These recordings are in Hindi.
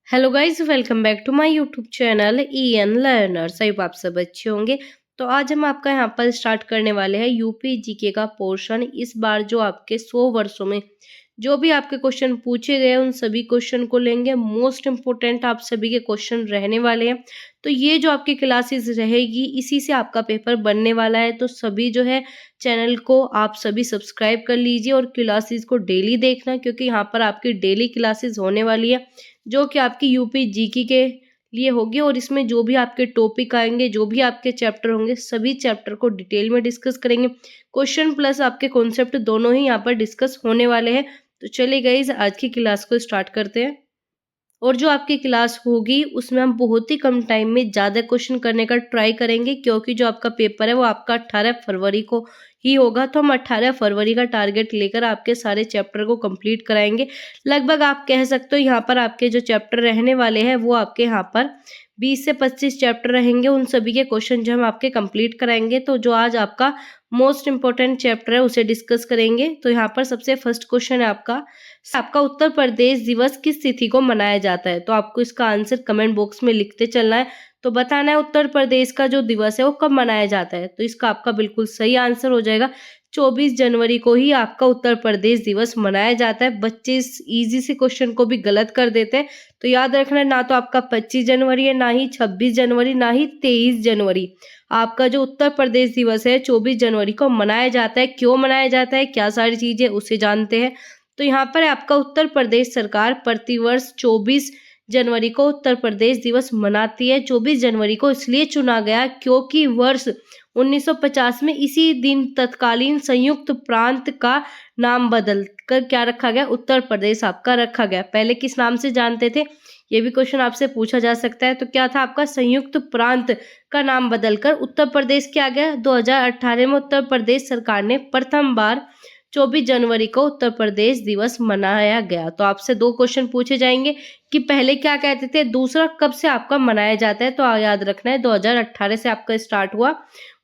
Hello guys, welcome back to my YouTube channel EN Learners. I hope आप सब अच्छे होंगे। तो आज हम आपका यहाँ पर स्टार्ट करने वाले हैं यूपी जीके का पोर्शन। इस बार जो आपके 100 वर्षों में जो भी आपके क्वेश्चन पूछे गए उन सभी क्वेश्चन को लेंगे। मोस्ट इम्पोर्टेंट आप सभी के क्वेश्चन रहने वाले हैं। तो ये जो आपकी क्लासेस रहेगी इसी से आपका पेपर बनने वाला है। तो सभी जो है चैनल को आप सभी सब्सक्राइब कर लीजिए और क्लासेस को डेली देखना, क्योंकि यहाँ पर आपकी डेली क्लासेस होने वाली है जो कि आपकी यूपी जीके के लिए होगी। और इसमें जो भी आपके टॉपिक आएंगे, जो भी आपके चैप्टर होंगे, सभी चैप्टर को डिटेल में डिस्कस करेंगे। क्वेश्चन प्लस आपके कॉन्सेप्ट दोनों ही यहाँ पर डिस्कस होने वाले हैं। तो चलिए गाइज, आज की क्लास को स्टार्ट करते हैं। और जो आपकी क्लास होगी उसमें हम बहुत ही कम टाइम में ज़्यादा क्वेश्चन करने का ट्राई करेंगे, क्योंकि जो आपका पेपर है वो आपका 18 फरवरी को ही होगा। तो हम 18 फरवरी का टारगेट लेकर आपके सारे चैप्टर को कंप्लीट कराएंगे। लगभग आप कह सकते हो यहाँ पर आपके जो चैप्टर रहने वाले हैं वो आपके यहाँ पर 20 से 25 चैप्टर रहेंगे। उन सभी के क्वेश्चन जो हम आपके कंप्लीट कराएंगे। तो जो आज आपका मोस्ट इंपॉर्टेंट चैप्टर है उसे डिस्कस करेंगे। तो यहाँ पर सबसे फर्स्ट क्वेश्चन है आपका उत्तर प्रदेश दिवस किस तिथि को मनाया जाता है। तो आपको इसका आंसर कमेंट बॉक्स में लिखते चलना है। तो बताना है उत्तर प्रदेश का जो दिवस है वो कब मनाया जाता है। तो इसका आपका बिल्कुल सही आंसर हो जाएगा 24 जनवरी को ही आपका उत्तर प्रदेश दिवस मनाया जाता है। बच्चे इस इजी से क्वेश्चन को भी गलत कर देते हैं। तो याद रखना, ना तो आपका 25 जनवरी है, ना ही 26 जनवरी, ना ही 23 जनवरी। आपका जो उत्तर प्रदेश दिवस है 24 जनवरी को मनाया जाता है। क्यों मनाया जाता है, क्या सारी चीजें, उसे जानते हैं। तो यहाँ पर आपका उत्तर प्रदेश सरकार प्रतिवर्ष 24 जनवरी को उत्तर प्रदेश दिवस मनाती है। 24 जनवरी को इसलिए चुना गया क्योंकि वर्ष 1950 में इसी दिन तत्कालीन संयुक्त प्रांत का नाम बदल कर क्या रखा गया, उत्तर प्रदेश आपका रखा गया। पहले किस नाम से जानते थे, ये भी क्वेश्चन आपसे पूछा जा सकता है। तो क्या था, आपका संयुक्त प्रांत का नाम बदलकर उत्तर प्रदेश किया गया। 2018 में उत्तर प्रदेश सरकार ने प्रथम बार 24 जनवरी को उत्तर प्रदेश दिवस मनाया गया। तो आपसे दो क्वेश्चन पूछे जाएंगे कि पहले क्या कहते थे, दूसरा कब से आपका मनाया जाता है। तो याद रखना है 2018 से आपका स्टार्ट हुआ।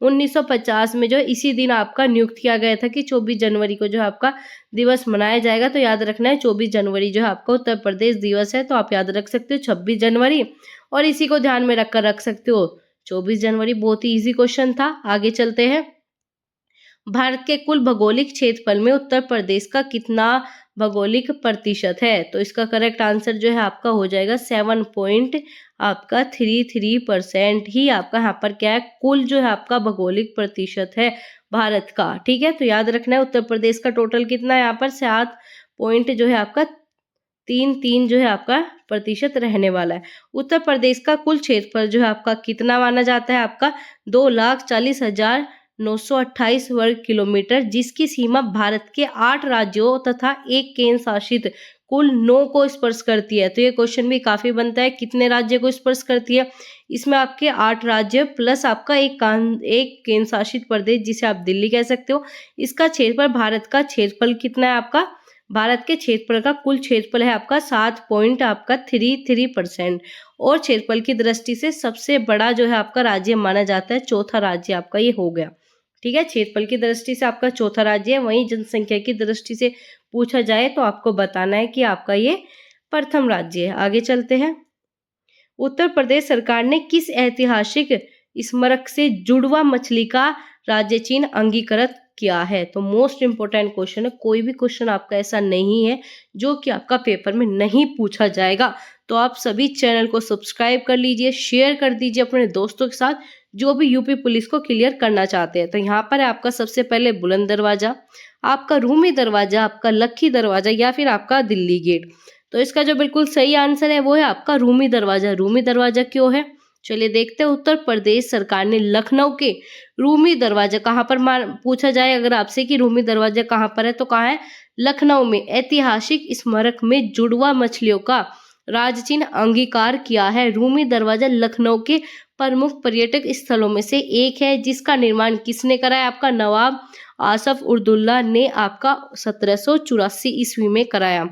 1950 में जो इसी दिन आपका नियुक्त किया गया था कि 24 जनवरी को जो आपका दिवस मनाया जाएगा। तो याद रखना है 24 जनवरी जो है आपका उत्तर प्रदेश दिवस है। तो आप याद रख सकते हो 26 जनवरी, और इसी को ध्यान में रखकर रख सकते हो 24 जनवरी। बहुत ही ईजी क्वेश्चन था। आगे चलते हैं। भारत के कुल भौगोलिक क्षेत्रफल में उत्तर प्रदेश का कितना भौगोलिक प्रतिशत है। तो इसका करेक्ट आंसर जो है आपका हो जाएगा 7.33% ही आपका यहाँ पर क्या है, कुल जो है आपका भौगोलिक प्रतिशत है भारत का। ठीक है, तो याद रखना है उत्तर प्रदेश का टोटल कितना है, यहाँ पर 7 पॉइंट जो है आपका 3 जो है आपका प्रतिशत रहने वाला है। उत्तर प्रदेश का कुल क्षेत्रफल जो है आपका कितना माना जाता है, आपका 2,40,928 वर्ग किलोमीटर, जिसकी सीमा भारत के 8 राज्यों तथा एक केंद्र शासित कुल 9 को स्पर्श करती है। तो ये क्वेश्चन भी काफी बनता है, कितने राज्य को स्पर्श करती है। इसमें आपके 8 राज्य प्लस आपका एक केंद्र शासित प्रदेश जिसे आप दिल्ली कह सकते हो। इसका क्षेत्रफल, भारत का क्षेत्रफल कितना है आपका, भारत के क्षेत्रफल का कुल क्षेत्रफल है आपका 7.33%। और क्षेत्रफल की दृष्टि से सबसे बड़ा जो है आपका राज्य माना जाता है, चौथा राज्य आपका ये हो गया। ठीक है, क्षेत्रफल की दृष्टि से आपका चौथा राज्य है। वहीं जनसंख्या की दृष्टि से पूछा जाए तो आपको बताना है कि आपका ये प्रथम राज्य है। आगे चलते हैं। उत्तर प्रदेश सरकार ने किस ऐतिहासिक स्मारक से जुड़वा मछली का राज्य चिन्ह अंगीकृत किया है। तो मोस्ट इंपोर्टेंट क्वेश्चन है। कोई भी क्वेश्चन आपका ऐसा नहीं है जो कि आपका पेपर में नहीं पूछा जाएगा। तो आप सभी चैनल को सब्सक्राइब कर लीजिए, शेयर कर दीजिए अपने दोस्तों के साथ जो भी यूपी पुलिस को क्लियर करना चाहते हैं। तो यहाँ पर है आपका सबसे पहले बुलंद दरवाजा, आपका रूमी दरवाजा, आपका लक्की दरवाजा, या फिर आपका दिल्ली गेट। तो इसका जो बिल्कुल सही आंसर है वो है आपका रूमी दरवाजा। रूमी दरवाजा क्यों है, चलिए देखते हैं। उत्तर प्रदेश सरकार ने लखनऊ के रूमी दरवाजा कहाँ पर पूछा जाए अगर आपसे कि रूमी दरवाजा कहाँ पर है, तो कहाँ है, लखनऊ में ऐतिहासिक स्मारक में जुड़वा मछलियों का राज्य चिन्ह अंगीकार किया है। रूमी दरवाजा लखनऊ के प्रमुख पर्यटक स्थलों में से एक है, जिसका निर्माण किसने कराया, आपका नवाब आसफ उद्दौला ने आपका 1784 ईस्वी में कराया।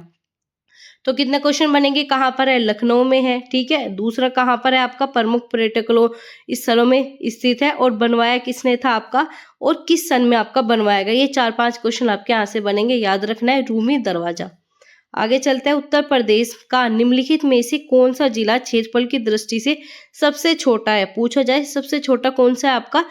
तो कितने क्वेश्चन बनेंगे, कहाँ पर है, लखनऊ में है। ठीक है, दूसरा कहाँ पर है आपका, प्रमुख पर्यटकों स्थलों में स्थित है, और बनवाया किसने था आपका, और किस सन में आपका बनवाया गया। ये 4-5 क्वेश्चन आपके यहाँ से बनेंगे। याद रखना है रूमी दरवाजा। आगे चलते हैं, उत्तर प्रदेश का निम्नलिखित में से कौन सा जिला क्षेत्रफल की दृष्टि से सबसे छोटा है। पूछा जाए सबसे छोटा कौन सा है आपका,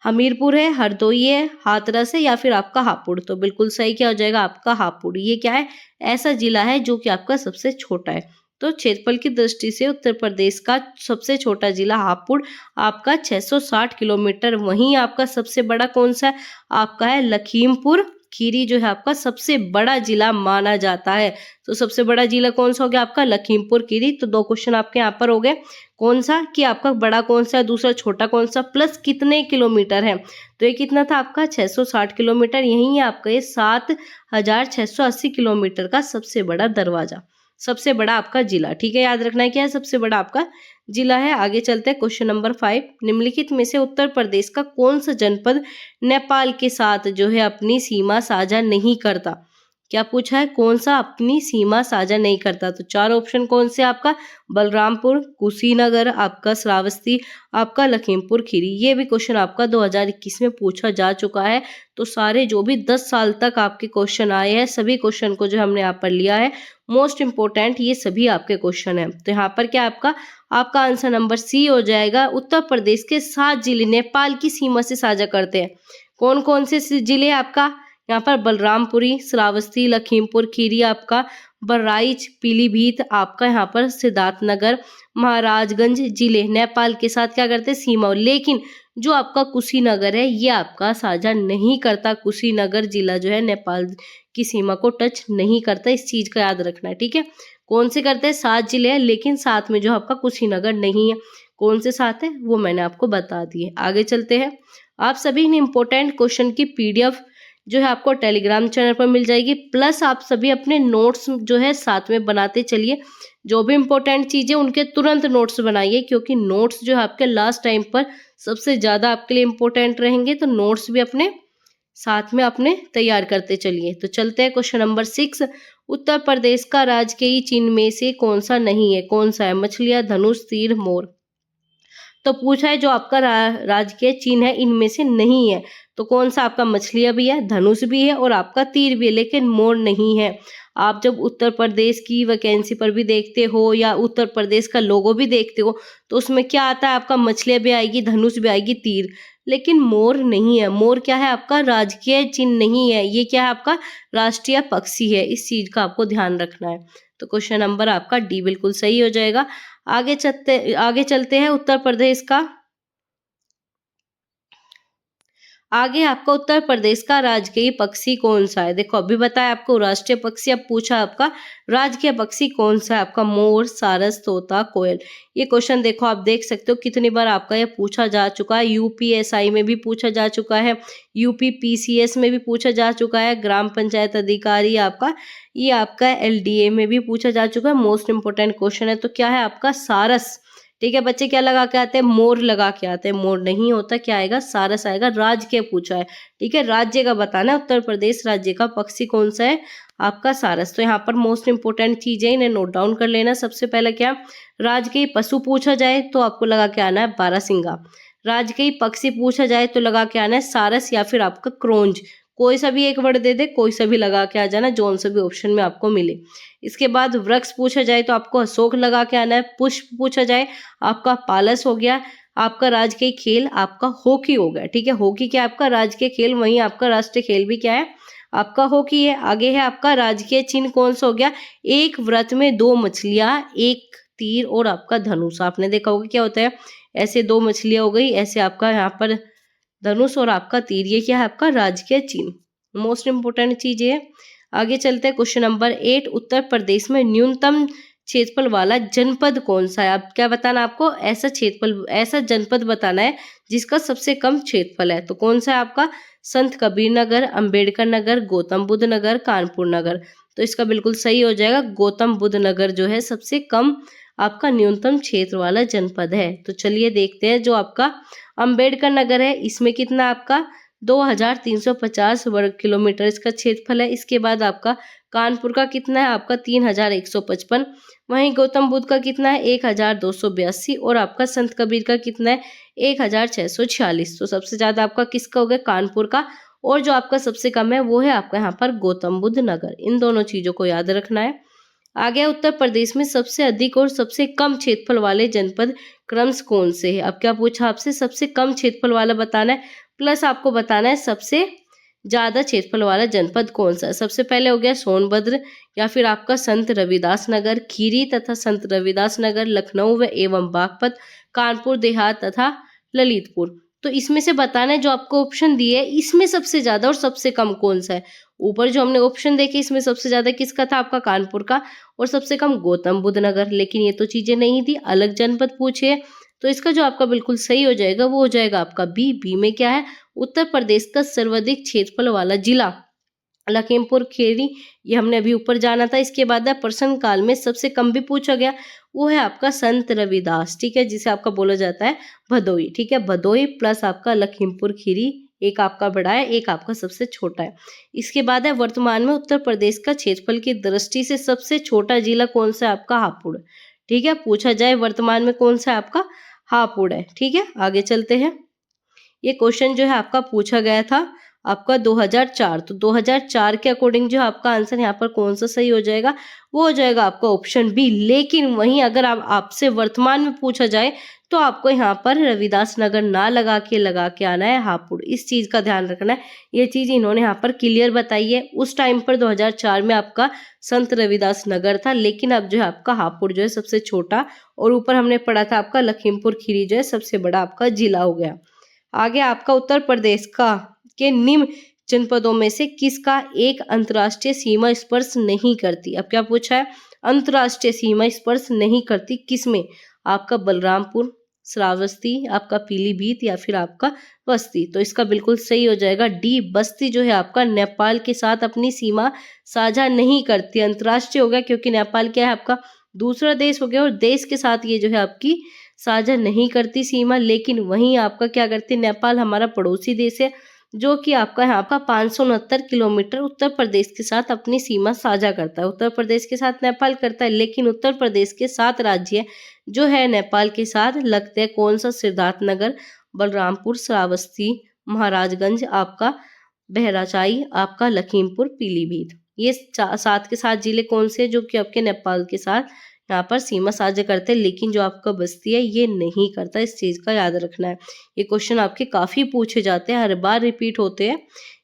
हमीरपुर है, हरदोई है, हाथरस है या फिर आपका हापुड़। तो बिल्कुल सही क्या हो जाएगा आपका हापुड़। ये क्या है, ऐसा जिला है जो कि आपका सबसे छोटा है। तो क्षेत्रफल की दृष्टि से उत्तर प्रदेश का सबसे छोटा जिला हापुड़ आपका 660 किलोमीटर। वहीं आपका सबसे बड़ा कौन सा है, आपका है लखीमपुर खीरी, जो है आपका सबसे बड़ा जिला माना जाता है। तो सबसे बड़ा जिला कौन सा हो गया आपका, लखीमपुर खीरी। तो 2 क्वेश्चन आपके यहाँ पर हो गए। कौन सा कि आपका बड़ा कौन सा है, दूसरा छोटा कौन सा, प्लस कितने किलोमीटर है। तो ये कितना था आपका 660 किलोमीटर। यही है आपका ये 7680 किलोमीटर का सबसे बड़ा दरवाजा, सबसे बड़ा आपका जिला। ठीक है, याद रखना है क्या है, सबसे बड़ा आपका जिला है। आगे चलते हैं, क्वेश्चन नंबर 5, निम्नलिखित में से उत्तर प्रदेश का कौन सा जनपद नेपाल के साथ जो है अपनी सीमा साझा नहीं करता। क्या पूछा है, कौन सा अपनी सीमा साझा नहीं करता। तो 4 ऑप्शन कौन से आपका, बलरामपुर, कुशीनगर, आपका श्रावस्ती, आपका लखीमपुर खीरी। ये भी क्वेश्चन आपका 2021 में पूछा जा चुका है। तो सारे जो भी 10 साल तक आपके क्वेश्चन आए हैं, सभी क्वेश्चन को जो हमने यहाँ पर लिया है, मोस्ट इंपोर्टेंट ये सभी आपके क्वेश्चन हैं। तो यहाँ पर क्या आपका आपका आंसर नंबर सी हो जाएगा। उत्तर प्रदेश के 7 जिले नेपाल की सीमा से साझा करते हैं। कौन कौन से जिले आपका, यहाँ पर बलरामपुरी, श्रावस्ती, लखीमपुर खीरी, आपका बहराइच, पीलीभीत, आपका यहाँ पर सिद्धार्थनगर, महाराजगंज जिले नेपाल के साथ क्या करते हैं, सीमा। लेकिन जो आपका कुशीनगर है ये आपका साझा नहीं करता। कुशीनगर जिला जो है नेपाल की सीमा को टच नहीं करता, इस चीज का याद रखना है। ठीक है, कौन से करते हैं, 7 जिले हैं, लेकिन साथ में जो आपका कुशीनगर नहीं है। कौन से साथ है वो मैंने आपको बता दिए। आगे चलते हैं, आप सभी ने इंपॉर्टेंट क्वेश्चन की PDF जो है आपको टेलीग्राम चैनल पर मिल जाएगी। प्लस आप सभी अपने नोट्स जो है साथ में बनाते चलिए। जो भी इंपॉर्टेंट चीजें उनके तुरंत नोट्स बनाइए, क्योंकि नोट्स जो है आपके लास्ट टाइम पर सबसे ज्यादा आपके लिए इंपॉर्टेंट रहेंगे। तो नोट्स भी अपने साथ में अपने तैयार करते चलिए। तो चलते हैं, क्वेश्चन नंबर 6, उत्तर प्रदेश का राजकीय चिन्ह में से कौन सा नहीं है। कौन सा है, मछलियां, धनुष, तीर, मोर। तो पूछा है जो आपका राजकीय चिन्ह है इनमें से नहीं है। तो कौन सा आपका, मछलियां भी है, धनुष भी है और आपका तीर भी है, लेकिन मोर नहीं है। आप जब उत्तर प्रदेश की वैकेंसी पर भी देखते हो या उत्तर प्रदेश का लोगो भी देखते हो, तो उसमें क्या आता है आपका, मछलियां भी आएगी, धनुष भी आएगी, तीर, लेकिन मोर नहीं है। मोर क्या है आपका, राजकीय चिन्ह नहीं है। ये क्या है आपका, राष्ट्रीय पक्षी है। इस चीज का आपको ध्यान रखना है। तो क्वेश्चन नंबर आपका डी बिल्कुल सही हो जाएगा। आगे चलते हैं, उत्तर प्रदेश का आगे आपका उत्तर प्रदेश का राजकीय पक्षी कौन सा है। देखो अभी बताया आपको राष्ट्रीय पक्षी, अब पूछा आपका राजकीय पक्षी कौन सा है। आपका मोर, सारस, तोता, कोयल। ये क्वेश्चन देखो आप देख सकते हो कितनी बार आपका ये पूछा जा चुका है। UPSI में भी पूछा जा चुका है, UPPCS में भी पूछा जा चुका है, ग्राम पंचायत अधिकारी आपका, ये आपका LDA में भी पूछा जा चुका है। मोस्ट इंपोर्टेंट क्वेश्चन है। तो क्या है आपका, सारस। ठीक है बच्चे, क्या लगा के आते हैं, मोर लगा के आते हैं। मोर नहीं होता, क्या आएगा, सारस आएगा। राज्य के पूछा है, ठीक है, राज्य का बताना है। उत्तर प्रदेश राज्य का पक्षी कौन सा है, आपका सारस। तो यहाँ पर मोस्ट इंपोर्टेंट चीजें इन्हें नोट डाउन कर लेना। सबसे पहले क्या, राजकीय पशु पूछा जाए तो आपको लगा के आना है बारहसिंगा। राजकीय पक्षी पूछा जाए तो लगा के आना है सारस या फिर आपका क्रोंज। कोई सा भी एक वर्ड दे दे, कोई सा भी लगा के आ जाना, जोन से भी ऑप्शन में आपको मिले। इसके बाद वृक्ष पूछा जाए तो आपको अशोक लगा के आना है। पुष्प पूछा जाए आपका पालस हो गया। आपका राजकीय खेल आपका हॉकी हो गया। ठीक है, हॉकी क्या आपका राजकीय खेल, वहीं आपका राष्ट्रीय खेल भी क्या है, आपका हॉकी है। आगे है आपका राजकीय चिन्ह कौन सा हो गया, एक व्रत में 2 मछलियां, एक तीर और आपका धनुष। आपने देखा होगा क्या होता है, ऐसे 2 मछलियां हो गई, ऐसे आपका यहाँ पर धनुष और आपका तीर। ये क्या है आपका राजकीय चिन्ह। मोस्ट इंपोर्टेंट चीज है। आगे चलते हैं, क्वेश्चन नंबर 8, उत्तर प्रदेश में न्यूनतम क्षेत्रफल वाला जनपद कौन सा है। अब क्या बताना आपको, ऐसा जनपद बताना है जिसका सबसे कम क्षेत्रफल है। तो कौन सा है आपका, संत कबीर नगर, अंबेडकर नगर, गौतम बुद्ध नगर, कानपुर नगर। तो इसका बिल्कुल सही हो जाएगा, गौतम बुद्ध नगर जो है सबसे कम आपका न्यूनतम क्षेत्र वाला जनपद है। तो चलिए देखते हैं, जो आपका अंबेडकर नगर है इसमें कितना आपका 2350 वर्ग किलोमीटर इसका क्षेत्रफल है। इसके बाद आपका कानपुर का कितना है, आपका 3155। वहीं गौतम बुद्ध का कितना है 1282 और आपका संत कबीर का कितना है 1646। तो सबसे ज्यादा आपका किसका हो गया, कानपुर का। और जो आपका सबसे कम है वो है आपका यहाँ पर गौतम बुद्ध नगर। इन दोनों चीज़ों को याद रखना है। आगे उत्तर प्रदेश में सबसे अधिक और सबसे कम क्षेत्रफल वाले जनपद क्रमश कौन से है। अब क्या पूछा आपसे, सबसे कम क्षेत्रफल वाला बताना है प्लस आपको बताना है सबसे ज्यादा क्षेत्रफल वाला जनपद कौन सा है। सबसे पहले हो गया सोनभद्र या फिर आपका संत रविदास नगर, खीरी तथा संत रविदास नगर, लखनऊ व एवं बागपत, कानपुर देहात तथा ललितपुर। तो इसमें से बताना है जो आपको ऑप्शन दिए है इसमें सबसे ज्यादा और सबसे कम कौन सा है। ऊपर जो हमने ऑप्शन देखे इसमें सबसे ज्यादा किसका था, आपका कानपुर का, और सबसे कम गौतम बुद्ध नगर। लेकिन ये तो चीजें नहीं थी, अलग जनपद पूछे। तो इसका जो आपका बिल्कुल सही हो जाएगा वो हो जाएगा आपका बी में क्या है, उत्तर प्रदेश का सर्वाधिक क्षेत्रफल वाला जिला लखीमपुर खीरी। ये हमने अभी ऊपर जाना था। इसके बाद है प्रश्न काल में सबसे कम भी पूछा गया, वो है आपका संत रविदास, ठीक है, जिसे आपका बोला जाता है भदोई, ठीक है, भदोई प्लस आपका लखीमपुर खीरी, एक आपका बड़ा है एक आपका सबसे छोटा है। इसके बाद है वर्तमान में उत्तर प्रदेश का क्षेत्रफल की दृष्टि से सबसे छोटा जिला कौन सा है, आपका हापुड़, ठीक है, पूछा जाए वर्तमान में कौन सा है आपका हापुड़ है, ठीक है। आगे चलते हैं। ये क्वेश्चन जो है आपका पूछा गया था आपका 2004, तो 2004 के अकॉर्डिंग जो आपका आंसर यहाँ पर कौन सा सही हो जाएगा, वो हो जाएगा आपका ऑप्शन बी। लेकिन वहीं अगर आपसे वर्तमान में पूछा जाए तो आपको यहाँ पर रविदास नगर ना लगा के आना है हापुड़। इस चीज का ध्यान रखना है, ये चीज इन्होंने यहाँ पर क्लियर बताई है। उस टाइम पर 2004 में आपका संत रविदास नगर था, लेकिन अब जो है आपका हापुड़ जो है सबसे छोटा, और ऊपर हमने पढ़ा था आपका लखीमपुर खीरी जो है सबसे बड़ा आपका जिला हो गया। आगे आपका उत्तर प्रदेश का के निम्न जनपदों में से किसका एक अंतर्राष्ट्रीय सीमा स्पर्श नहीं करती। अब क्या पूछा है, अंतर्राष्ट्रीय सीमा स्पर्श नहीं करती किसमें, आपका बलरामपुर, श्रावस्ती, आपका पीलीभीत या फिर आपका बस्ती। तो इसका बिल्कुल सही हो जाएगा डी, बस्ती जो है आपका नेपाल के साथ अपनी सीमा साझा नहीं करती। अंतर्राष्ट्रीय हो गया क्योंकि नेपाल क्या है आपका दूसरा देश हो गया, और देश के साथ ये जो है आपकी साझा नहीं करती सीमा। लेकिन वहीं आपका क्या करती है, नेपाल हमारा पड़ोसी देश है जो कि आपका यहाँ का 569 किलोमीटर उत्तर प्रदेश के साथ अपनी सीमा साझा करता है। उत्तर प्रदेश के साथ नेपाल करता है, लेकिन उत्तर प्रदेश के 7 राज्य जो है नेपाल के साथ लगते हैं। कौन सा, सिद्धार्थनगर, बलरामपुर, श्रावस्ती, महाराजगंज, आपका बहराइच, आपका लखीमपुर, पीलीभीत। ये 7 के 7 जिले कौन से जो कि आपके नेपाल के साथ यहाँ पर सीमा साझा करते हैं, लेकिन जो आपका बस्ती है ये नहीं करता। इस चीज का याद रखना है। ये क्वेश्चन आपके काफी पूछे जाते हैं, हर बार रिपीट होते हैं।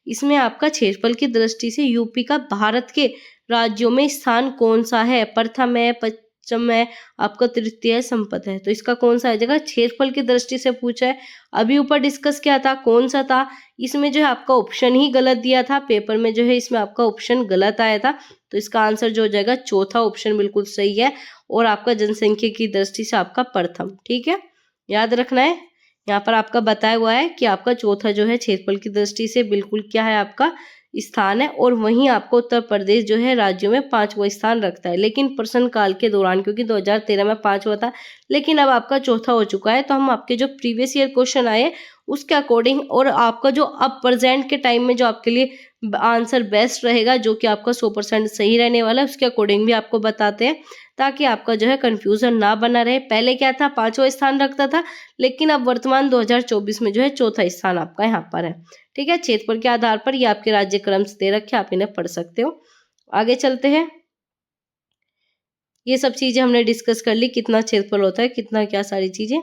इसमें आपका क्षेत्रफल की दृष्टि से यूपी का भारत के राज्यों में स्थान कौन सा है, प्रथम है, पश्चिम है, आपका तृतीय है, संपत है। तो इसका कौन सा आ जाएगा, क्षेत्रफल की दृष्टि से पूछा है। अभी ऊपर डिस्कस किया था कौन सा था, इसमें जो है आपका ऑप्शन ही गलत दिया था पेपर में, जो है इसमें आपका ऑप्शन गलत आया था। तो इसका आंसर जो हो जाएगा चौथा ऑप्शन बिल्कुल सही है, और आपका जनसंख्या की दृष्टि से आपका प्रथम, ठीक है, याद रखना है। यहाँ पर आपका बताया हुआ है कि आपका चौथा जो है क्षेत्रफल की दृष्टि से बिल्कुल क्या है आपका स्थान है, और वहीं आपको उत्तर प्रदेश जो है राज्यों में 5वां स्थान रखता है। लेकिन प्रश्न काल के दौरान, क्योंकि 2013 में 5वां था, लेकिन अब आपका चौथा हो चुका है, तो हम आपके जो प्रीवियस ईयर क्वेश्चन आए उसके अकॉर्डिंग, और आपका जो अब प्रेजेंट के टाइम में जो आपके लिए आंसर बेस्ट रहेगा, जो कि आपका 100% सही रहने वाला है, उसके अकॉर्डिंग भी आपको बताते हैं, ताकि आपका जो है कंफ्यूजन ना बना रहे। पहले क्या था, 5वां स्थान रखता था, लेकिन अब वर्तमान 2024 में जो है चौथा स्थान आपका यहाँ पर है, ठीक है। क्षेत्रफल के आधार पर ये आपके राज्य क्रम दे रखे, आप इन्हें पढ़ सकते हो। आगे चलते हैं। ये सब चीजें हमने डिस्कस कर ली, कितना क्षेत्रफल होता है, कितना क्या सारी चीजें।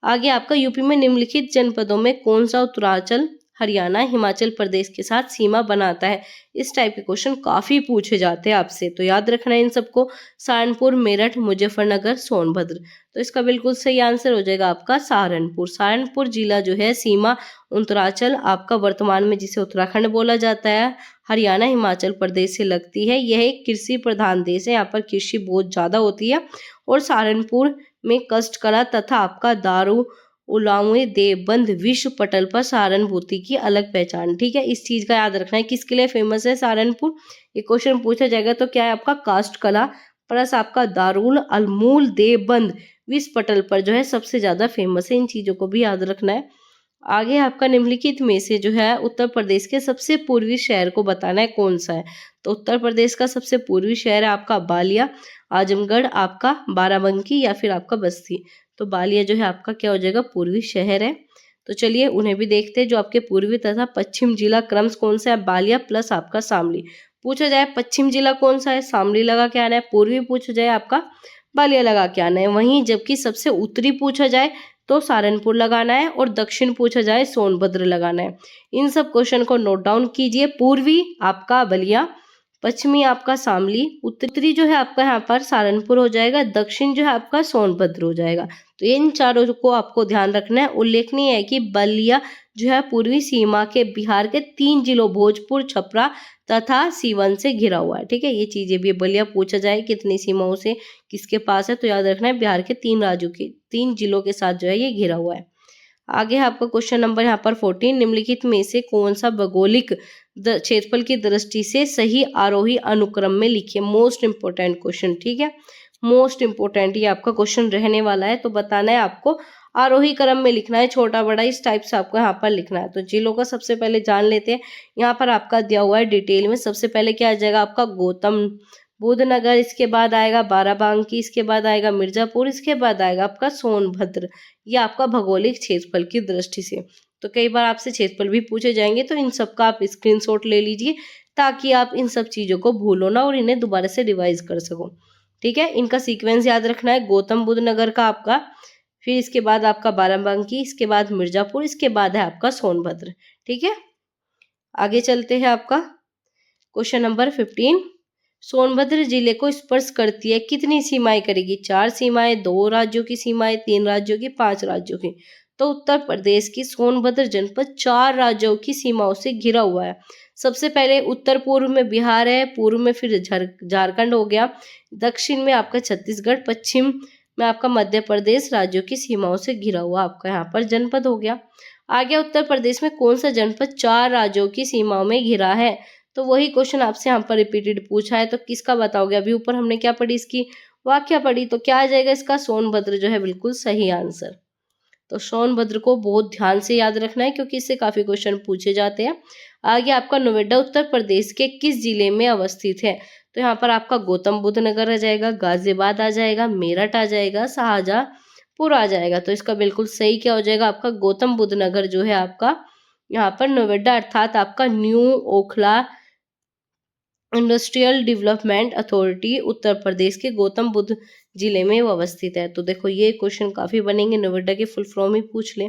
आगे आपका यूपी में निम्नलिखित जनपदों में कौन सा उत्तरांचल, हरियाणा, हिमाचल प्रदेश के साथ सीमा बनाता है। इस टाइप के क्वेश्चन काफी पूछे जाते हैं आपसे, तो याद रखना है इन सबको। सहारनपुर, मेरठ, मुजफ्फरनगर, सोनभद्र। तो इसका बिल्कुल सही आंसर हो जाएगा आपका सहारनपुर। सहारनपुर जिला जो है सीमा उत्तरांचल आपका वर्तमान में जिसे उत्तराखंड बोला जाता है, हरियाणा, हिमाचल प्रदेश से लगती है। यह एक कृषि प्रधान देश है, यहाँ पर कृषि बहुत ज्यादा होती है। और सहारनपुर में कष्टकला तथा आपका दारू उलावे देवबंद विश्व पटल पर सहारनभूति की अलग पहचान, ठीक है। इस चीज का याद रखना है, किसके लिए फेमस है सहारनपुर। ये क्वेश्चन पूछा जाएगा तो क्या है आपका कास्ट कला प्लस आपका दारुल अलमूल देवबंद विश्व पटल पर जो है सबसे ज्यादा फेमस है। इन चीजों को भी याद रखना है। आगे आपका निम्नलिखित में से जो है उत्तर प्रदेश के सबसे पूर्वी शहर को बताना है कौन सा है। तो उत्तर प्रदेश का सबसे पूर्वी शहर है आपका बालिया, आजमगढ़, आपका बाराबंकी या फिर आपका बस्ती। तो बालिया जो है आपका क्या हो जाएगा, पूर्वी शहर है। तो चलिए उन्हें भी देखते हैं। जो आपके पूर्वी तथा पश्चिम जिला क्रम कौन सा है, बालिया प्लस आपका शामली। पूछा जाए पश्चिम जिला कौन सा है, शामली लगा के आना है। पूर्वी पूछा जाए आपका बालिया लगा के आना है। वहीं जबकि सबसे उत्तरी पूछा जाए तो सहारनपुर लगाना है और दक्षिण पूछा जाए सोनभद्र लगाना है। इन सब क्वेश्चन को नोट डाउन कीजिए। पूर्वी आपका बलिया, पश्चिमी आपका शामली, उत्तरी जो है आपका यहाँ पर सहारनपुर हो जाएगा, दक्षिण जो है आपका सोनभद्र हो जाएगा। तो इन चारों को आपको ध्यान रखना है। उल्लेखनीय है कि बलिया जो है पूर्वी सीमा के बिहार के 3 जिलों भोजपुर, छपरा तथा सीवन से घिरा हुआ है। ठीक है, ये चीजें भी बलिया पूछा जाए कितनी सीमाओं से किसके पास है, तो याद रखना है बिहार के 3 राज्यों के 3 जिलों के साथ जो है ये घिरा हुआ है। आगे है आपका क्वेश्चन नंबर यहाँ पर 14, निम्नलिखित में से कौन सा भौगोलिक क्षेत्रफल की दृष्टि से सही आरोही अनुक्रम में लिखिए। मोस्ट इंपोर्टेंट क्वेश्चन, ठीक है, मोस्ट इंपोर्टेंट ये आपका क्वेश्चन रहने वाला है। तो बताना है आपको आरोही क्रम में लिखना है, छोटा बड़ा इस टाइप से आपको यहाँ पर लिखना है। तो जिलों का सबसे पहले जान लेते हैं। यहाँ पर आपका दिया हुआ है डिटेल में। सबसे पहले क्या आ जाएगा आपका गौतम बुद्ध नगर, इसके बाद आएगा बाराबांकी, इसके बाद आएगा मिर्जापुर, इसके बाद आएगा आपका सोनभद्र। ये आपका भौगोलिक क्षेत्रफल की दृष्टि से। तो कई बार आपसे क्षेत्रफल भी पूछे जाएंगे, तो इन सब का आप स्क्रीनशॉट ले लीजिए ताकि आप इन सब चीज़ों को भूलो ना और इन्हें दोबारा से रिवाइज कर सको। ठीक है, इनका सीक्वेंस याद रखना है। गौतम बुद्ध नगर का आपका, फिर इसके बाद आपका बाराबांकी, इसके बाद मिर्जापुर, इसके बाद है आपका सोनभद्र। ठीक है, आगे चलते हैं। आपका क्वेश्चन नंबर 15, सोनभद्र जिले को स्पर्श करती है कितनी सीमाएं करेगी? 4 सीमाएं, 2 राज्यों की सीमाएं, 3 राज्यों की, 5 राज्यों की। तो उत्तर प्रदेश की सोनभद्र जनपद 4 राज्यों की सीमाओं से घिरा हुआ है। सबसे पहले उत्तर पूर्व में बिहार है, पूर्व में फिर झारखंड हो गया, दक्षिण में आपका छत्तीसगढ़, पश्चिम में आपका मध्य प्रदेश राज्यों की सीमाओं से घिरा हुआ आपका यहाँ पर जनपद हो गया। आगे उत्तर प्रदेश में कौन सा जनपद 4 राज्यों की सीमाओं में घिरा है? तो वही क्वेश्चन आपसे यहाँ पर रिपीटेड पूछा है, तो किसका बताओगे? अभी ऊपर हमने क्या पढ़ी, इसकी वाक्य पढ़ी, तो क्या आ जाएगा इसका? सोनभद्र जो है बिल्कुल सही आंसर। तो सोनभद्र को बहुत ध्यान से याद रखना है क्योंकि इससे काफी क्वेश्चन पूछे जाते हैं। आगे आपका नोएडा उत्तर प्रदेश के किस जिले में अवस्थित है? तो यहाँ पर आपका गौतम बुद्ध नगर आ जाएगा, गाजियाबाद आ जाएगा, मेरठ आ जाएगा, शाहजहांपुर आ जाएगा। तो इसका बिल्कुल सही क्या हो जाएगा? आपका गौतम बुद्ध नगर जो है आपका यहाँ पर नोएडा अर्थात आपका New Okhla Industrial Development Authority Uttar Pradesh के गौतम बुद्ध जिले में वो अवस्थित है। तो देखो ये क्वेश्चन काफी बनेंगे। नोएडा के फुल फॉर्म ही पूछ ले,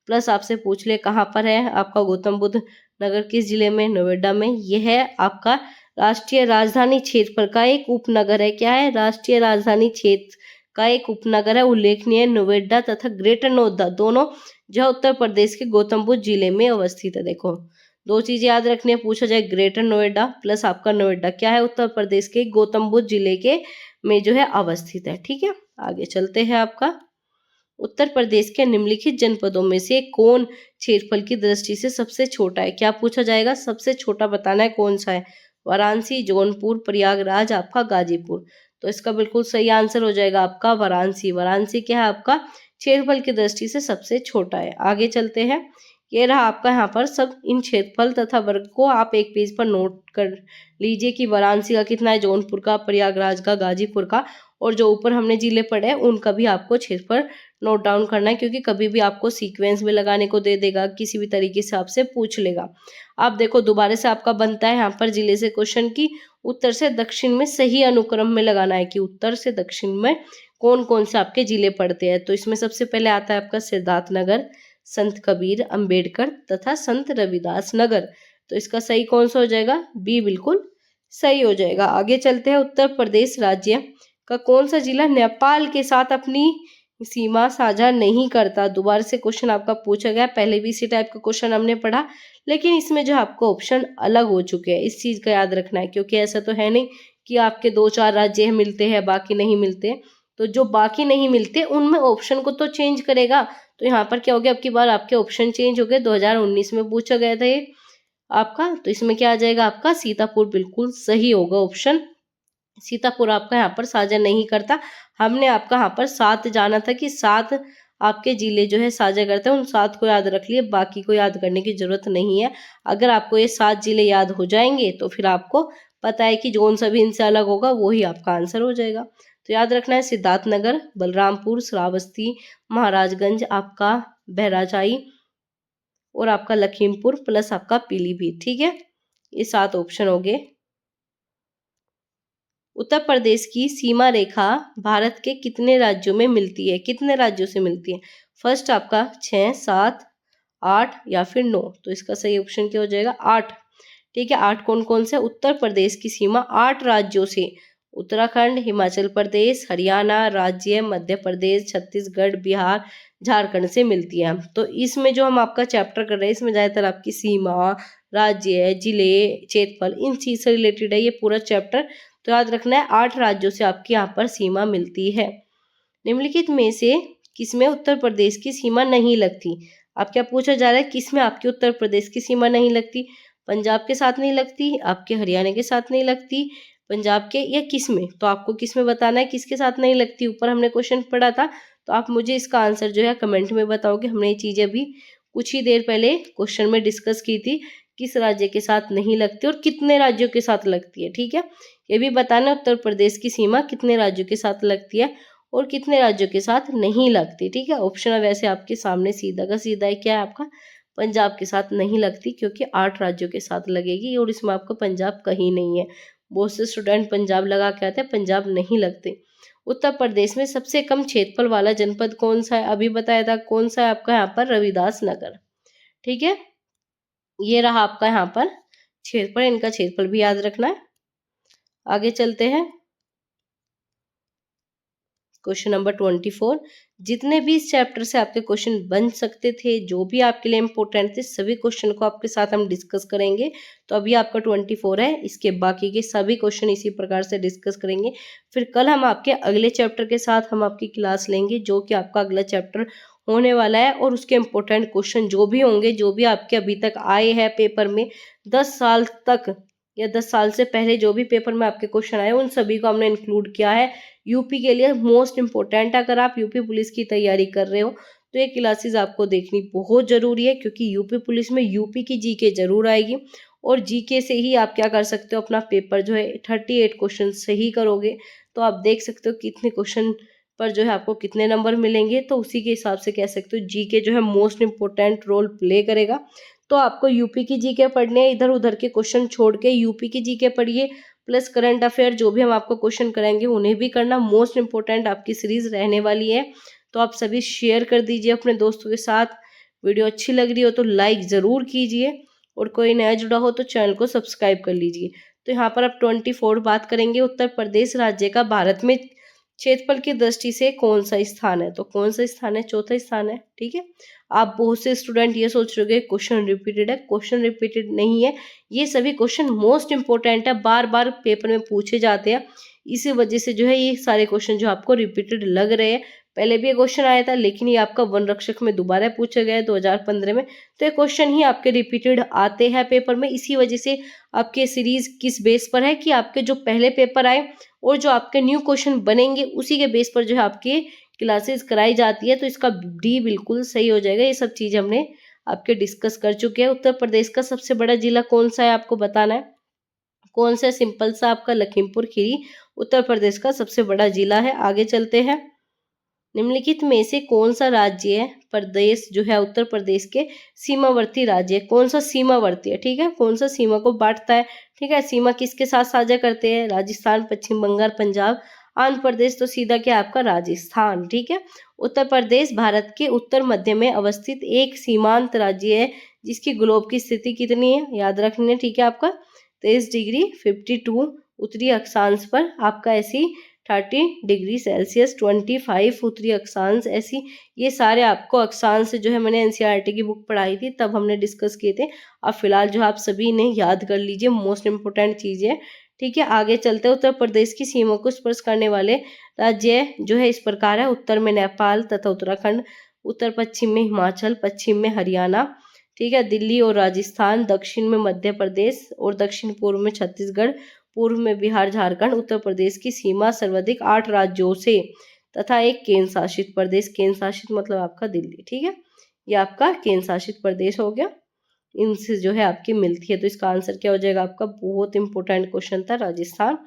प्लस आपसे पूछ ले कहाँ पर है आपका गौतम बुद्ध नगर, किस जिले में? नोएडा में। यह है आपका राष्ट्रीय राजधानी क्षेत्र का एक उपनगर है। क्या है? राष्ट्रीय राजधानी क्षेत्र का एक उपनगर है। उल्लेखनीय नोएडा तथा ग्रेटर नोएडा दोनों जो उत्तर प्रदेश के गौतम बुद्ध जिले में अवस्थित है। देखो 2 चीजें याद रखनी है, पूछा जाए ग्रेटर नोएडा प्लस आपका नोएडा क्या है? उत्तर प्रदेश के गौतम बुद्ध जिले के में जो है अवस्थित है। ठीक है, आगे चलते हैं। आपका उत्तर प्रदेश के निम्नलिखित जनपदों में से कौन क्षेत्रफल की दृष्टि से सबसे छोटा है? क्या पूछा जाएगा? सबसे छोटा बताना है कौन सा है? वाराणसी, जौनपुर, प्रयागराज, आपका गाजीपुर। तो इसका बिल्कुल सही आंसर हो जाएगा आपका वाराणसी। वाराणसी क्या है? आपका क्षेत्रफल की दृष्टि से सबसे छोटा है। आगे चलते हैं। ये रहा आपका यहाँ पर सब इन क्षेत्रफल तथा वर्ग को आप एक पेज पर नोट कर लीजिए कि वाराणसी का कितना है, जौनपुर का, प्रयागराज का, गाजीपुर का, और जो ऊपर हमने जिले पढ़े हैं उनका भी आपको क्षेत्रफल नोट डाउन करना है क्योंकि कभी भी आपको सीक्वेंस में लगाने को दे देगा, किसी भी तरीके से आपसे पूछ लेगा। आप देखो दोबारा से आपका बनता है यहाँ पर जिले से क्वेश्चन की उत्तर से दक्षिण में सही अनुक्रम में लगाना है कि उत्तर से दक्षिण में कौन कौन से आपके जिले पड़ते हैं। तो इसमें सबसे पहले आता है आपका सिद्धार्थनगर, संत कबीर, अंबेडकर तथा संत रविदास नगर। तो इसका सही कौन सा हो जाएगा? बी बिल्कुल सही हो जाएगा। आगे चलते हैं। उत्तर प्रदेश राज्य का कौन सा जिला नेपाल के साथ अपनी सीमा साझा नहीं करता? दोबारा से क्वेश्चन आपका पूछा गया, पहले भी इसी टाइप का क्वेश्चन हमने पढ़ा, लेकिन इसमें जो आपको ऑप्शन अलग हो चुके हैं। इस चीज का याद रखना है क्योंकि ऐसा तो है नहीं कि आपके 2-4 राज्य मिलते हैं बाकी नहीं मिलते। तो जो बाकी नहीं मिलते उनमें ऑप्शन को तो चेंज करेगा। तो यहाँ पर क्या हो गया, अब की बार आपके ऑप्शन चेंज हो गए। 2019 में पूछा गया था ये आपका, तो इसमें क्या आ जाएगा आपका? सीतापुर बिल्कुल सही होगा ऑप्शन। सीतापुर आपका यहाँ पर साझा नहीं करता। हमने आपका यहाँ पर 7 जाना था कि 7 आपके जिले जो है साझा करते हैं, उन 7 को याद रख लिए, बाकी को याद करने की जरूरत नहीं है। अगर आपको ये 7 जिले याद हो जाएंगे तो फिर आपको पता है कि जोन सा भी इनसे अलग होगा वही आपका आंसर हो जाएगा। तो याद रखना है सिद्धार्थनगर, बलरामपुर, श्रावस्ती, महाराजगंज, आपका बहराइच, और आपका लखीमपुर प्लस आपका पीलीभीत। ठीक है, ये 7 ऑप्शन हो गए। उत्तर प्रदेश की सीमा रेखा भारत के कितने राज्यों में मिलती है, कितने राज्यों से मिलती है? फर्स्ट आपका 6, 7, 8 या फिर 9। तो इसका सही ऑप्शन क्या हो जाएगा? 8। ठीक है, 8 कौन कौन से? उत्तर प्रदेश की सीमा 8 राज्यों से, उत्तराखंड, हिमाचल प्रदेश, हरियाणा राज्य, मध्य प्रदेश, छत्तीसगढ़, बिहार, झारखंड से मिलती है। तो इसमें जो हम आपका चैप्टर कर रहे हैं, इसमें ज़्यादातर आपकी सीमा, राज्य, जिले, क्षेत्रफल, इन चीज से रिलेटेड है ये पूरा चैप्टर। तो याद रखना है 8 राज्यों से आपकी यहाँ पर सीमा मिलती है। निम्नलिखित में से किसमें उत्तर प्रदेश की सीमा नहीं लगती? अब क्या पूछा जा रहा है, किसमें आपकी उत्तर प्रदेश की सीमा नहीं लगती? पंजाब के साथ नहीं लगती, आपके हरियाणा के साथ नहीं लगती, पंजाब के, या किसमें? तो आपको किसमें बताना है, किसके साथ नहीं लगती। ऊपर हमने क्वेश्चन पढ़ा था, तो आप मुझे इसका आंसर जो है कमेंट में बताओगे। हमने ये चीजें अभी कुछ ही देर पहले क्वेश्चन में डिस्कस की थी, किस राज्य के साथ नहीं लगती और कितने राज्यों के साथ लगती है। ठीक है, ये भी बताना उत्तर प्रदेश की सीमा कितने राज्यों के साथ लगती है और कितने राज्यों के साथ नहीं लगती। ठीक है, ऑप्शन वैसे आपके सामने सीधा का सीधा है, क्या है आपका? पंजाब के साथ नहीं लगती, क्योंकि 8 राज्यों के साथ लगेगी और इसमें आपका पंजाब कहीं नहीं है। बहुत से स्टूडेंट पंजाब लगा के आते हैं, पंजाब नहीं लगते। उत्तर प्रदेश में सबसे कम क्षेत्रफल वाला जनपद कौन सा है? अभी बताया था, कौन सा है आपका यहाँ पर? रविदास नगर। ठीक है, ये रहा आपका यहाँ पर क्षेत्रफल, इनका क्षेत्रफल भी याद रखना है। आगे चलते हैं, क्वेश्चन नंबर 24। जितने भी इस चैप्टर से आपके क्वेश्चन बन सकते थे, जो भी आपके लिए इंपॉर्टेंट थे, सभी क्वेश्चन को आपके साथ हम डिस्कस करेंगे। तो अभी आपका 24 है, इसके बाकी के सभी क्वेश्चन इसी प्रकार से डिस्कस करेंगे। फिर कल हम आपके अगले चैप्टर के साथ हम आपकी क्लास लेंगे, जो कि आपका अगला चैप्टर होने वाला है, और उसके इंपॉर्टेंट क्वेश्चन जो भी होंगे, जो भी आपके अभी तक आए हैं पेपर में 10 साल तक या 10 साल से पहले जो भी पेपर में आपके क्वेश्चन आए, उन सभी को हमने इंक्लूड किया है। यूपी के लिए मोस्ट इंपॉर्टेंट, अगर आप यूपी पुलिस की तैयारी कर रहे हो तो ये क्लासेस आपको देखनी बहुत जरूरी है, क्योंकि यूपी पुलिस में यूपी की जीके जरूर आएगी, और जीके से ही आप क्या कर सकते हो, अपना पेपर जो है 38 क्वेश्चन सही करोगे तो आप देख सकते हो कितने क्वेश्चन पर जो है आपको कितने नंबर मिलेंगे। तो उसी के हिसाब से कह सकते हो जीके जो है मोस्ट इंपॉर्टेंट रोल प्ले करेगा। तो आपको यूपी की जीके पढ़ने, इधर उधर के क्वेश्चन छोड़ के यूपी की जीके पढ़िए, प्लस करंट अफेयर जो भी हम आपको क्वेश्चन कराएंगे उन्हें भी करना। मोस्ट इंपॉर्टेंट आपकी सीरीज रहने वाली है। तो आप सभी शेयर कर दीजिए अपने दोस्तों के साथ। वीडियो अच्छी लग रही हो तो लाइक ज़रूर कीजिए, और कोई नया जुड़ा हो तो चैनल को सब्सक्राइब कर लीजिए। तो यहाँ पर आप 24 बात करेंगे, उत्तर प्रदेश राज्य का भारत में क्षेत्रफल की दृष्टि से कौन सा स्थान है? तो कौन सा स्थान है? चौथा स्थान है। ठीक है, आप बहुत से स्टूडेंट ये सोच रहे हो क्वेश्चन रिपीटेड है, क्वेश्चन रिपीटेड नहीं है। ये सभी क्वेश्चन मोस्ट इंपॉर्टेंट है, बार बार पेपर में पूछे जाते हैं, इसी वजह से जो है ये सारे क्वेश्चन जो आपको रिपीटेड लग रहे हैं। पहले भी ये क्वेश्चन आया था, लेकिन ये आपका वन रक्षक में दोबारा पूछा गया है 2015 में। तो ये क्वेश्चन ही आपके रिपीटेड आते हैं पेपर में, इसी वजह से आपके सीरीज किस बेस पर है कि आपके जो पहले पेपर आए और जो आपके न्यू क्वेश्चन बनेंगे उसी के बेस पर जो है आपके क्लासेस कराई जाती है। तो इसका डी बिल्कुल सही हो जाएगा। ये सब चीज़ हमने आपके डिस्कस कर चुके हैं। उत्तर प्रदेश का सबसे बड़ा जिला कौन सा है आपको बताना है। कौन सा? सिंपल सा आपका लखीमपुर खीरी उत्तर प्रदेश का सबसे बड़ा जिला है। आगे चलते हैं, निम्नलिखित में से कौन सा राज्य है, प्रदेश जो है उत्तर प्रदेश के सीमावर्ती राज्य है? कौन सा सीमावर्ती है? ठीक है, कौन सा सीमा को बांटता है? ठीक है, सीमा किसके साथ साझा करते हैं? राजस्थान, पश्चिम बंगाल, पंजाब, आंध्र प्रदेश। तो सीधा क्या है आपका? राजस्थान। ठीक है, उत्तर प्रदेश भारत के उत्तर मध्य में अवस्थित एक सीमांत राज्य है, जिसकी ग्लोब की स्थिति कितनी है? याद रखनी है। ठीक है, आपका 23 डिग्री 52 उत्तरी अक्षांश पर, आपका ऐसी 30 डिग्री सेल्सियस 25 उत्तरी अक्षांश, ऐसी ये सारे आपको अक्षांश जो है मैंने एनसीईआरटी की बुक पढ़ाई थी तब हमने डिस्कस किए थे। अब फिलहाल जो आप सभी इन्हें याद कर लीजिए, मोस्ट इंपोर्टेंट चीज़ है। ठीक है, आगे चलते हैं। उत्तर प्रदेश की सीमा को स्पर्श करने वाले राज्य जो है इस प्रकार है, उत्तर में नेपाल तथा उत्तराखंड, उत्तर पश्चिम में हिमाचल, पश्चिम में हरियाणा, ठीक है, दिल्ली और राजस्थान, दक्षिण में मध्य प्रदेश और दक्षिण पूर्व में छत्तीसगढ़, पूर्व में बिहार, झारखंड। उत्तर प्रदेश की सीमा सर्वाधिक 8 राज्यों से तथा एक केंद्र शासित प्रदेश, केंद्र शासित मतलब आपका दिल्ली। ठीक है, ये आपका केंद्र शासित प्रदेश हो गया, इनसे जो है आपकी मिलती है। तो इसका आंसर क्या हो जाएगा आपका? बहुत इंपॉर्टेंट क्वेश्चन था, राजस्थान।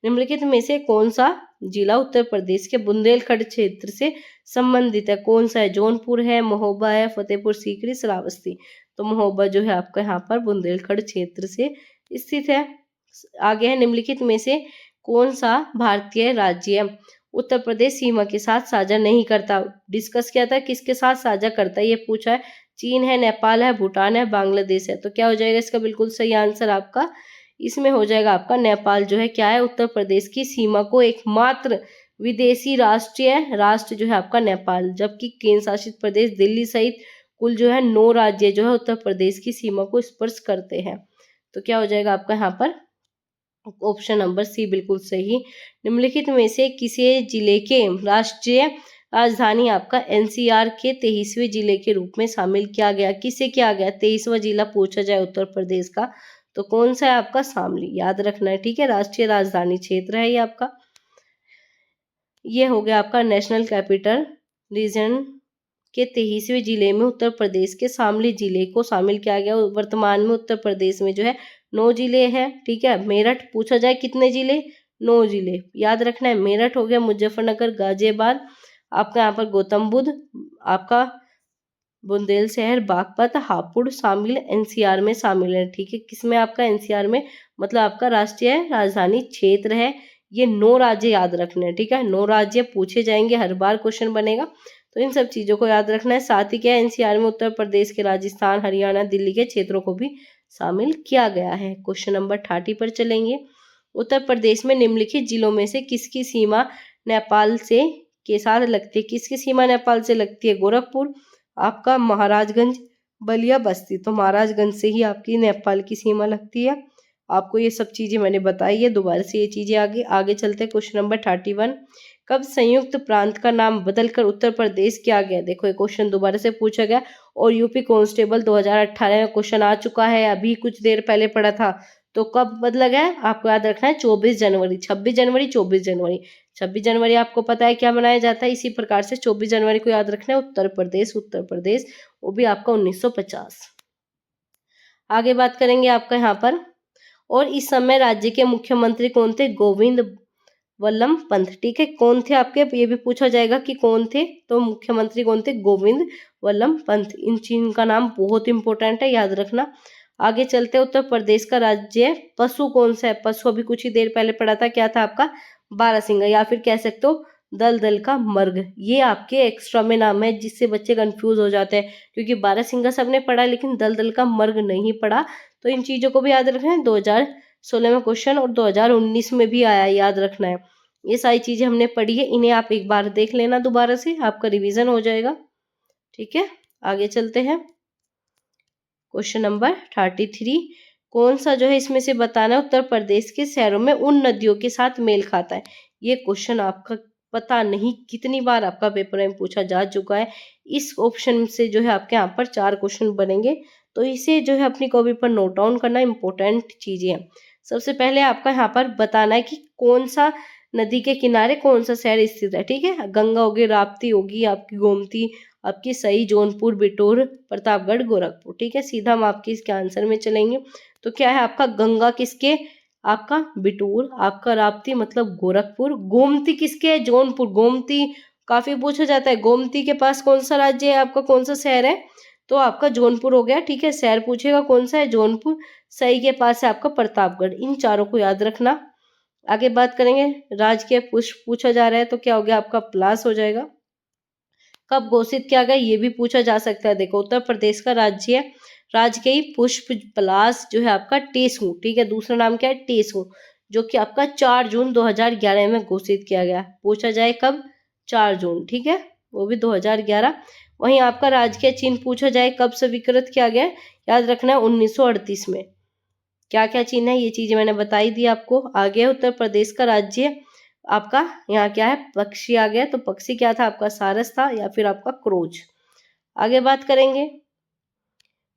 निम्नलिखित में से कौन सा जिला उत्तर प्रदेश के बुंदेलखंड क्षेत्र से संबंधित है? कौन सा है? जौनपुर है, महोबा है, फतेहपुर सीकरी, श्रावस्ती। तो महोबा जो है आपका यहाँ पर बुंदेलखंड क्षेत्र से स्थित है। आगे है, निम्नलिखित में से कौन सा भारतीय राज्य उत्तर प्रदेश सीमा के साथ साझा नहीं करता। डिस्कस किया था किसके साथ साझा करता है, ये पूछा है। चीन है, नेपाल है, भूटान है, बांग्लादेश है। तो क्या हो जाएगा इसका बिल्कुल सही आंसर आपका इसमें हो जाएगा आपका नेपाल जो है क्या है, उत्तर प्रदेश की सीमा को एकमात्र विदेशी राष्ट्र जो है आपका नेपाल, जबकि केंद्र शासित प्रदेश दिल्ली सहित कुल जो है 9 राज्य जो है उत्तर प्रदेश की सीमा को स्पर्श करते हैं। तो क्या हो जाएगा आपका यहाँ पर ऑप्शन नंबर सी बिल्कुल सही। निम्नलिखित में से किसी जिले के राष्ट्रीय राजधानी आपका एनसीआर के 23वें जिले के रूप में शामिल किया गया। किसे किया गया? 23वां जिला पूछा जाए उत्तर प्रदेश का तो कौन सा है आपका? शामली, याद रखना है, ठीक है। राष्ट्रीय राजधानी क्षेत्र है ये आपका। ये हो गया आपका नेशनल कैपिटल रीजन के 23वें जिले में उत्तर प्रदेश के शामली जिले को शामिल किया गया। वर्तमान में उत्तर प्रदेश में जो है 9 जिले हैं, ठीक है। मेरठ पूछा जाए कितने जिले? 9 जिले, याद रखना है। मेरठ हो गया, मुजफ्फरनगर, गाजियाबाद, आपका यहाँ पर गौतम बुद्ध, आपका बुंदेलशहर, बागपत, हापुड़ शामिल एनसीआर में शामिल है, ठीक है। किसमें? आपका एनसीआर में, मतलब आपका राष्ट्रीय राजधानी क्षेत्र है। ये 9 राज्य याद रखने हैं, ठीक है। 9 राज्य पूछे जाएंगे, हर बार क्वेश्चन बनेगा, तो इन सब चीज़ों को याद रखना है। साथ ही क्या है, एनसीआर में उत्तर प्रदेश के राजस्थान, हरियाणा, दिल्ली के क्षेत्रों को भी शामिल किया गया है। क्वेश्चन नंबर 30 पर चलेंगे। उत्तर प्रदेश में निम्नलिखित जिलों में से किसकी सीमा नेपाल से के साथ लगती है? किसकी सीमा नेपाल से लगती है? गोरखपुर, आपका महाराजगंज, बलिया, बस्ती। तो महाराजगंज से ही आपकी नेपाल की सीमा लगती है। आपको ये सब चीज़ें मैंने बताई है, दोबारा से ये चीज़ें आगे चलते हैं। क्वेश्चन नंबर 31, कब संयुक्त प्रांत का नाम बदलकर उत्तर प्रदेश किया गया? देखो ये क्वेश्चन दोबारा से पूछा गया और यूपी कांस्टेबल 2018 में क्वेश्चन आ चुका है, अभी कुछ देर पहले पढ़ा था। तो कब बदला गया आपको याद रखना है, 24 जनवरी, 26 जनवरी, 24 जनवरी। 26 जनवरी आपको पता है क्या मनाया जाता है, इसी प्रकार से 24 जनवरी को याद रखना है उत्तर प्रदेश, वो भी आपका 1950। आगे बात करेंगे आपका यहाँ पर, और इस समय राज्य के मुख्यमंत्री कौन थे? गोविंद वल्लभ पंत, ठीक है। कौन थे आपके, ये भी पूछा जाएगा कि कौन थे, तो मुख्यमंत्री कौन थे? गोविंद वल्लभ पंत। इन चीन का नाम बहुत इंपॉर्टेंट है, याद रखना। आगे चलते, उत्तर प्रदेश का राज्य पशु कौन सा है? पशु अभी कुछ ही देर पहले पढ़ा था, क्या था आपका? बारहसिंगा, या फिर कह सकते हो दलदल का मर्ग। ये आपके एक्स्ट्रा में नाम है, जिससे बच्चे कंफ्यूज हो जाते हैं, क्योंकि बारहसिंगा सबने पढ़ा लेकिन दलदल का मर्ग नहीं पढ़ा। तो इन चीज़ों को भी याद रखना है। 2016 में क्वेश्चन और 2019 में भी आया, याद रखना है। ये सारी चीज़ें हमने पढ़ी है, इन्हें आप एक बार देख लेना दोबारा से, आपका रिवीजन हो जाएगा, ठीक है। आगे चलते हैं। क्वेश्चन नंबर 33, कौन सा जो है इसमें से बताना है उत्तर प्रदेश के शहरों में उन नदियों के साथ मेल खाता है? ये क्वेश्चन आपका पता नहीं कितनी बार आपका पेपर में पूछा जा चुका है। इस ऑप्शन से जो है आपके यहाँ पर 4 क्वेश्चन बनेंगे, तो इसे जो है अपनी कॉपी पर नोट डाउन करना, इंपॉर्टेंट चीज़ें हैं। सबसे पहले आपका यहाँ पर बताना है कि कौन सा नदी के किनारे कौन सा शहर स्थित है, ठीक है। गंगा होगी, राप्ती होगी, आपकी गोमती, आपकी सई, जौनपुर, बिटूर, प्रतापगढ़, गोरखपुर, ठीक है। सीधा हम आपके इसके आंसर में चलेंगे। तो क्या है आपका गंगा किसके? आपका बिटूर, आपका राप्ती मतलब गोरखपुर, गोमती किसके है? जौनपुर। गोमती काफी पूछा जाता है, गोमती के पास कौन सा राज्य है आपका, कौन सा शहर है? तो आपका जौनपुर हो गया, ठीक है। शहर पूछेगा कौन सा है? जौनपुर। सई के पास है आपका प्रतापगढ़। इन चारों को याद रखना। आगे बात करेंगे, राजकीय पुष्प पूछा जा रहा है, तो क्या हो गया आपका? पलाश हो जाएगा। कब घोषित किया गया, ये भी पूछा जा सकता है। देखो उत्तर प्रदेश का राजकीय पुष्प पलाश जो है आपका टेसू, ठीक है। दूसरा नाम क्या है? टेसू, जो कि आपका 4 जून 2011 में घोषित किया गया। पूछा जाए कब? 4 जून, ठीक है, वो भी 2011। वहीं आपका राजकीय चिन्ह पूछा जाए कब स्वीकृत किया गया, याद रखना है 1938 में। क्या क्या चिन्ह है ये चीजें मैंने बताई दी आपको। आगे उत्तर प्रदेश का राज्य आपका यहाँ क्या है? पक्षी आ गया। तो पक्षी क्या था आपका? सारस था, या फिर आपका क्रोच। आगे बात करेंगे,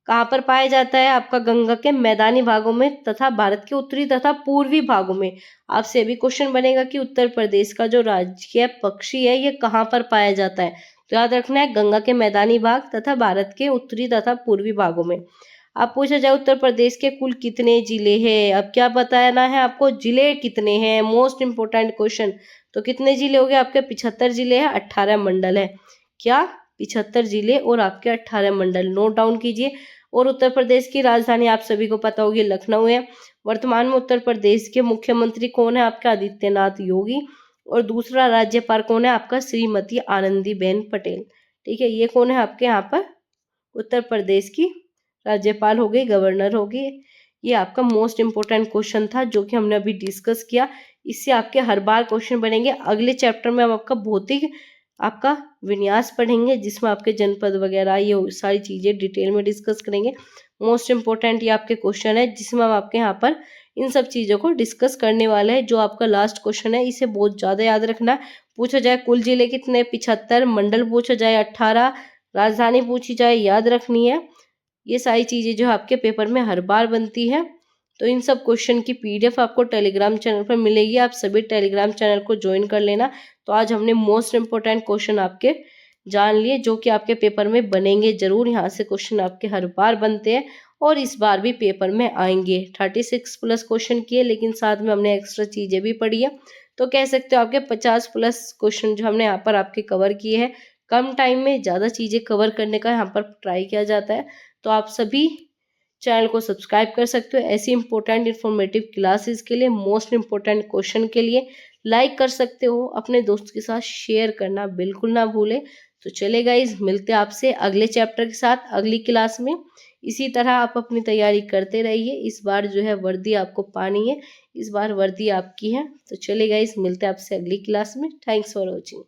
कहाँ पर पाया जाता है आपका? गंगा के मैदानी भागों में तथा भारत के उत्तरी तथा पूर्वी भागों में। आपसे भी क्वेश्चन बनेगा कि उत्तर प्रदेश का जो राजकीय पक्षी है ये कहाँ पर पाया जाता है? तो याद रखना है गंगा के मैदानी भाग तथा भारत के उत्तरी तथा पूर्वी भागों में। अब पूछा जाए उत्तर प्रदेश के कुल कितने जिले हैं, अब क्या बताना है आपको? जिले कितने हैं, मोस्ट इंपोर्टेंट क्वेश्चन। तो कितने जिले हो गए आपके? 75 जिले हैं, 18 मंडल है। क्या? 75 जिले और आपके 18 मंडल, नोट डाउन कीजिए। और उत्तर प्रदेश की राजधानी आप सभी को पता होगी लखनऊ है। वर्तमान में उत्तर प्रदेश के मुख्यमंत्री कौन है आपका? आदित्यनाथ योगी। और दूसरा राज्यपाल कौन है आपका? श्रीमती आनंदीबेन पटेल। ठीक है, ये कौन है आपके यहाँ पर? उत्तर प्रदेश की राज्यपाल हो गई, गवर्नर हो गई। ये आपका मोस्ट इंपोर्टेंट क्वेश्चन था जो कि हमने अभी डिस्कस किया। इससे आपके हर बार क्वेश्चन बनेंगे। अगले चैप्टर में हम आपका भौतिक आपका विन्यास पढ़ेंगे, जिसमें आपके जनपद वगैरह ये सारी चीज़ें डिटेल में डिस्कस करेंगे। मोस्ट इंपोर्टेंट ये आपके क्वेश्चन है, जिसमें हम आपके यहाँ पर इन सब चीज़ों को डिस्कस करने वाले हैं। जो आपका लास्ट क्वेश्चन है, इसे बहुत ज़्यादा याद रखना। पूछा जाए कुल जिले कितने? 75। मंडल पूछा जाए 18। राजधानी पूछी जाए, याद रखनी है। ये सारी चीज़ें जो आपके पेपर में हर बार बनती है। तो इन सब क्वेश्चन की पीडीएफ आपको टेलीग्राम चैनल पर मिलेगी। आप सभी टेलीग्राम चैनल को ज्वाइन कर लेना। तो आज हमने मोस्ट इंपोर्टेंट क्वेश्चन आपके जान लिए, जो कि आपके पेपर में बनेंगे जरूर। यहाँ से क्वेश्चन आपके हर बार बनते हैं और इस बार भी पेपर में आएंगे। 36 प्लस क्वेश्चन किए, लेकिन साथ में हमने एक्स्ट्रा चीज़ें भी पढ़ी है। तो कह सकते हो आपके 50 प्लस क्वेश्चन जो हमने यहाँ पर आपके कवर किए हैं। कम टाइम में ज़्यादा चीज़ें कवर करने का यहाँ पर ट्राई किया जाता है। तो आप सभी चैनल को सब्सक्राइब कर सकते हो ऐसी इंपॉर्टेंट इन्फॉर्मेटिव क्लासेस के लिए, मोस्ट इंपॉर्टेंट क्वेश्चन के लिए। लाइक कर सकते हो, अपने दोस्त के साथ शेयर करना बिल्कुल ना भूले। तो चले गाइस, मिलते हैं आपसे अगले चैप्टर के साथ अगली क्लास में। इसी तरह आप अपनी तैयारी करते रहिए। इस बार जो है वर्दी आपको पानी है, इस बार वर्दी आपकी है। तो चले गाइस, मिलते हैं आपसे अगली क्लास में। Thanks for watching.